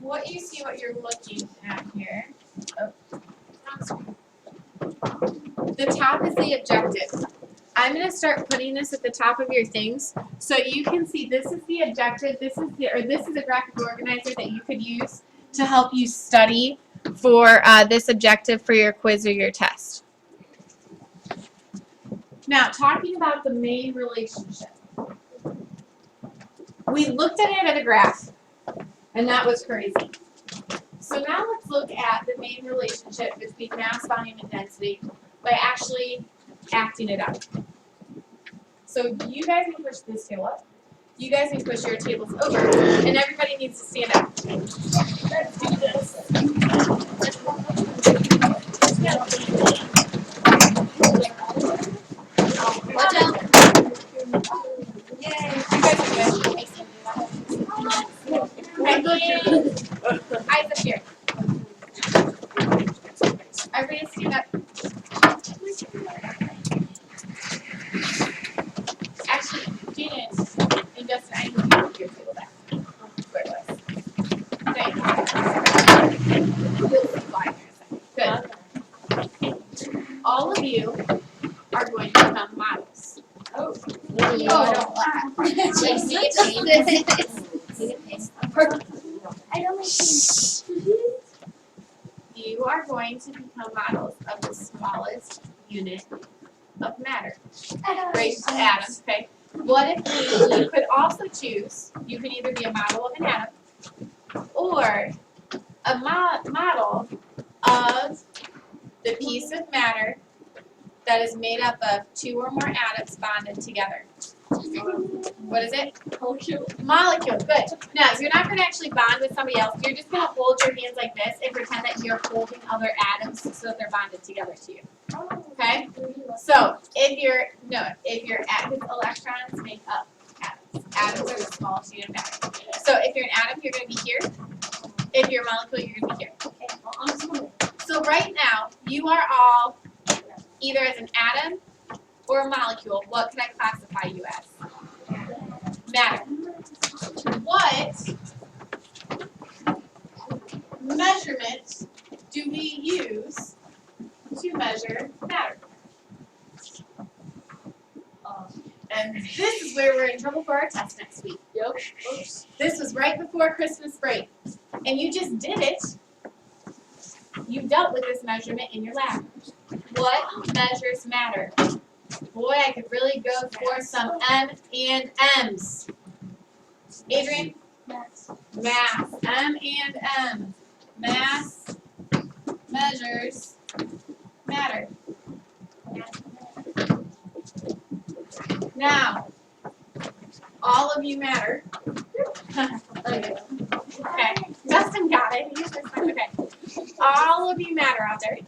what you see, what you're looking at here. Oh, the top is the objective. I'm going to start putting this at the top of your things so you can see this is the objective, this is a graphic organizer that you could use to help you study for this objective for your quiz or your test. Now, talking about the main relationship. We looked at it at a graph, and that was crazy. So now let's look at the main relationship between mass, volume, and density by actually acting it out. So you guys can push this table up. You guys can push your tables over, and everybody needs to stand up. Let's do this. Watch out. Yay. You guys are good. Eyes up here. Everybody stand up. Actually, Janet and Dustin, I need you to put your table back. Where it was. Okay. You'll see why in a second. Good. All of you are going to become models. Oh. I don't You are going to become models of the smallest unit of matter. Great, atoms, okay? What if you could also choose, you could either be a model of an atom or a model of the piece of matter that is made up of two or more atoms bonded together. What is it? Molecule. Molecule, good. Now, you're not going to actually bond with somebody else. You're just going to hold your hands like this and pretend that you're holding other atoms so that they're bonded together to you. Okay? So, if your electrons make up atoms. Atoms are the smallest unit of matter. So, if you're an atom, you're going to be here. If you're a molecule, you're going to be here. So, right now, you are all either as an atom or a molecule. What can I classify you as? Matter. What measurement do we use to measure matter? And this is where we're in trouble for our test next week. Yep. Oops. This was right before Christmas break. And you just did it. You dealt with this measurement in your lab. What measures matter? Boy, I could really go for some M and M's. Adrian? Mass. Mass. M and M. Mass measures matter. Now, all of you matter. Okay. Dustin got it. Okay. All of you matter out there.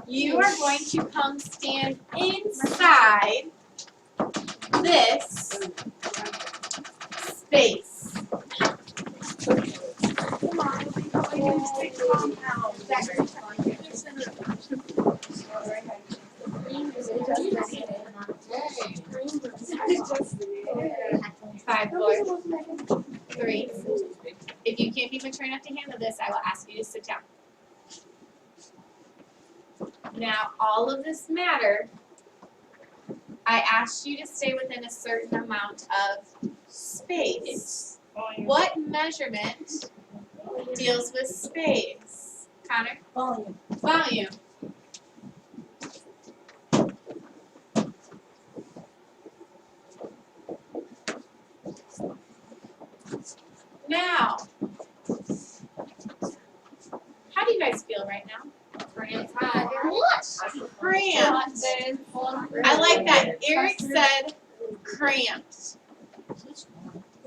You are going to come stand inside this space. Come on. 5, 4, 3. If you can't be mature enough to handle this, I will ask you to sit down. Now, all of this matter, I asked you to stay within a certain amount of space. What measurement deals with space? Connor? Volume. Volume. Now, how do you guys feel right now? Cramped. Cramped. I like that. Eric said cramped.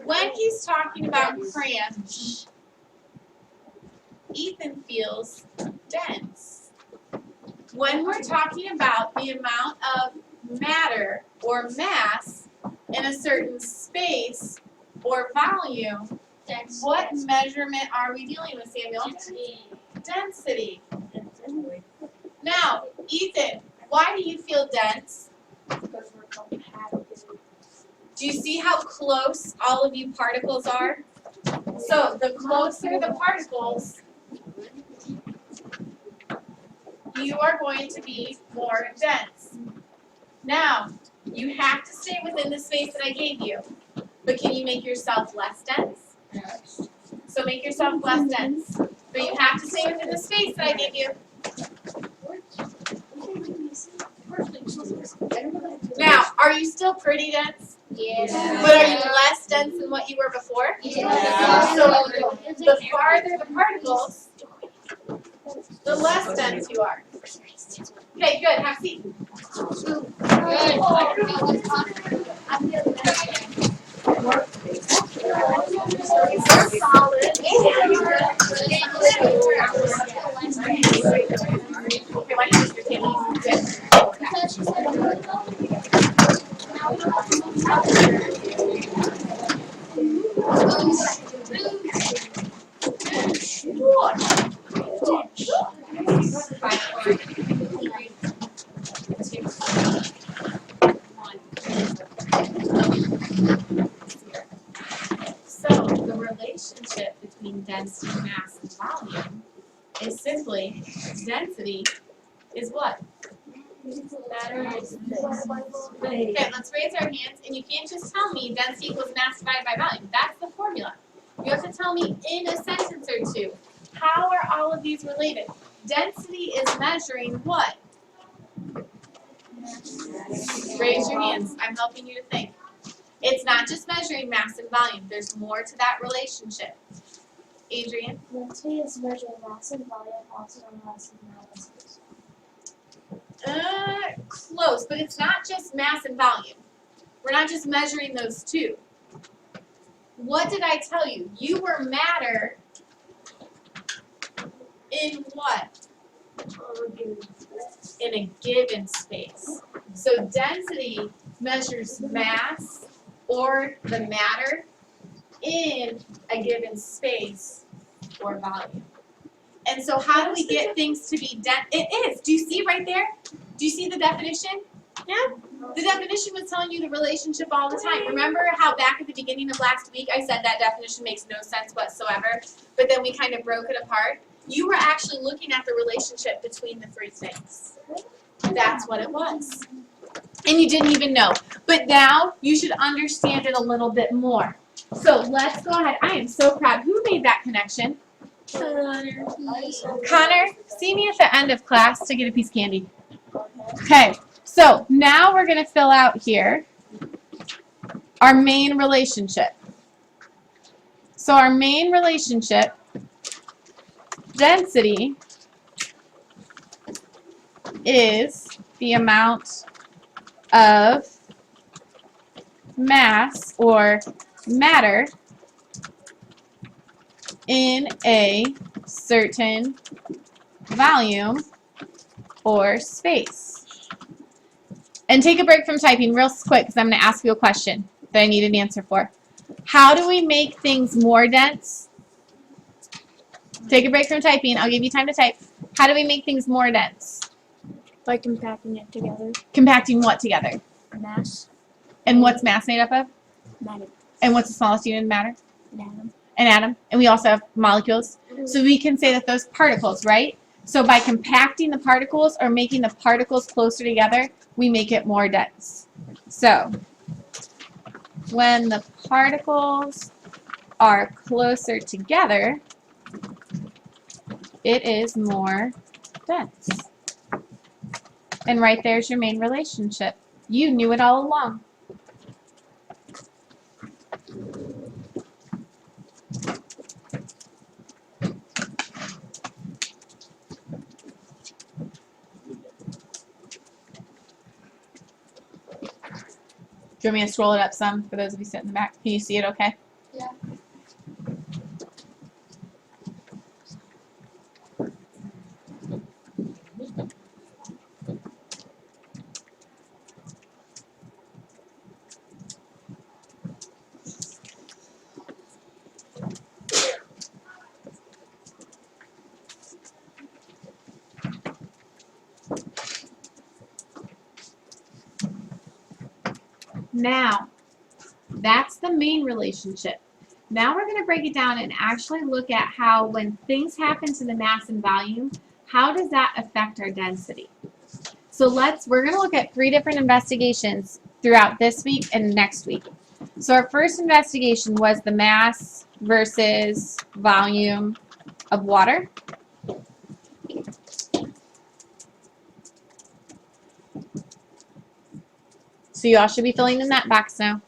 When he's talking about cramped, Ethan feels dense. When we're talking about the amount of matter or mass in a certain space or volume, what measurement are we dealing with, Samuel? Density. Now, Ethan, why do you feel dense? Because we're compacted. Do you see how close all of you particles are? So the closer the particles, you are going to be more dense. Now, you have to stay within the space that I gave you, but can you make yourself less dense? So make yourself less dense, but you have to stay within the space that I gave you. Now, are you still pretty dense? Yes. But are you less dense than what you were before? Yeah. So the farther the particles, the less dense you are. Okay, good. Have a seat. Okay, why don't you use your table? Good. So the relationship between density, mass, and volume is simply density is what? Okay, let's raise our hands, and you can't just tell me density equals mass divided by volume. That's the formula. You have to tell me in a sentence or two, how are all of these related? Density is measuring what? Raise your hands. I'm helping you to think. It's not just measuring mass and volume. There's more to that relationship. Adrian? Density is measuring mass and volume, also known as analysis. Close, but it's not just mass and volume. We're not just measuring those two. What did I tell you? You were matter in what? In a given space. So density measures mass or the matter in a given space or volume. And so how do we get things to be dense? It is. Do you see right there? Do you see the definition? Yeah. The definition was telling you the relationship all the time. Remember how back at the beginning of last week I said that definition makes no sense whatsoever, but then we kind of broke it apart? You were actually looking at the relationship between the three things. That's what it was. And you didn't even know. But now you should understand it a little bit more. So let's go ahead. I am so proud. Who made that connection? Connor, see me at the end of class to get a piece of candy. Okay, so now we're going to fill out here our main relationship. So our main relationship, density, is the amount of mass or matter in a certain volume or space. And take a break from typing real quick because I'm going to ask you a question that I need an answer for. How do we make things more dense? Take a break from typing. I'll give you time to type. How do we make things more dense? By compacting it together. Compacting what together? Mass. And what's mass made up of? Matter. And what's the smallest unit of matter? An atom. An atom. And we also have molecules. So we can say that those particles, right? So by compacting the particles or making the particles closer together, we make it more dense. So when the particles are closer together, it is more dense. And right there's your main relationship. You knew it all along. Do you want me to scroll it up some for those of you sitting in the back? Can you see it okay? Yeah. Now, that's the main relationship. Now we're going to break it down and actually look at how when things happen to the mass and volume, how does that affect our density? So we're going to look at 3 different investigations throughout this week and next week. So our first investigation was the mass versus volume of water. So you all should be filling in that box now.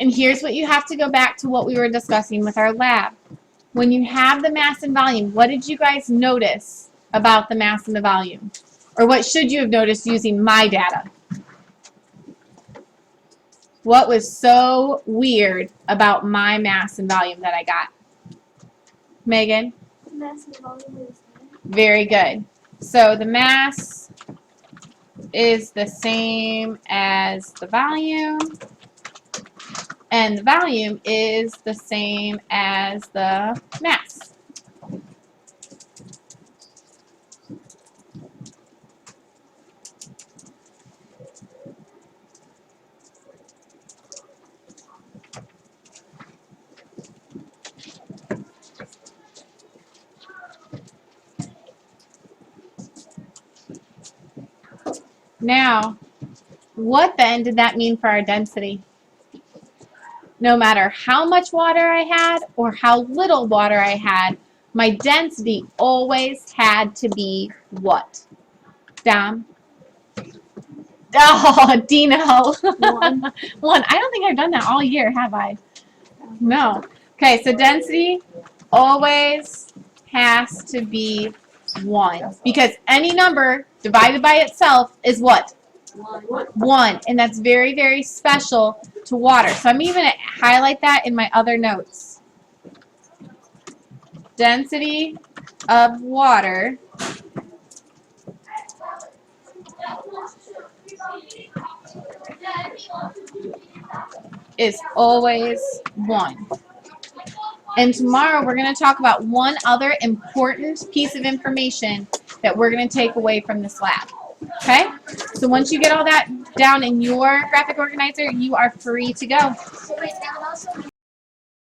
And here's what you have to go back to what we were discussing with our lab. When you have the mass and volume, what did you guys notice about the mass and the volume? Or what should you have noticed using my data? What was so weird about my mass and volume that I got? Megan? Mass and volume is the same. Very good. So the mass is the same as the volume, and the volume is the same as the mass. Now, what then did that mean for our density? No matter how much water I had or how little water I had, my density always had to be what? Dom? Oh, Dino. 1. 1. I don't think I've done that all year, have I? No. Okay, so density always has to be 1. Because any number divided by itself is what? 1. And that's very, very special to water. So I'm even going to highlight that in my other notes. Density of water is always 1. And tomorrow we're going to talk about one other important piece of information that we're going to take away from this lab. Okay? So once you get all that down in your graphic organizer, you are free to go. So wait, that would also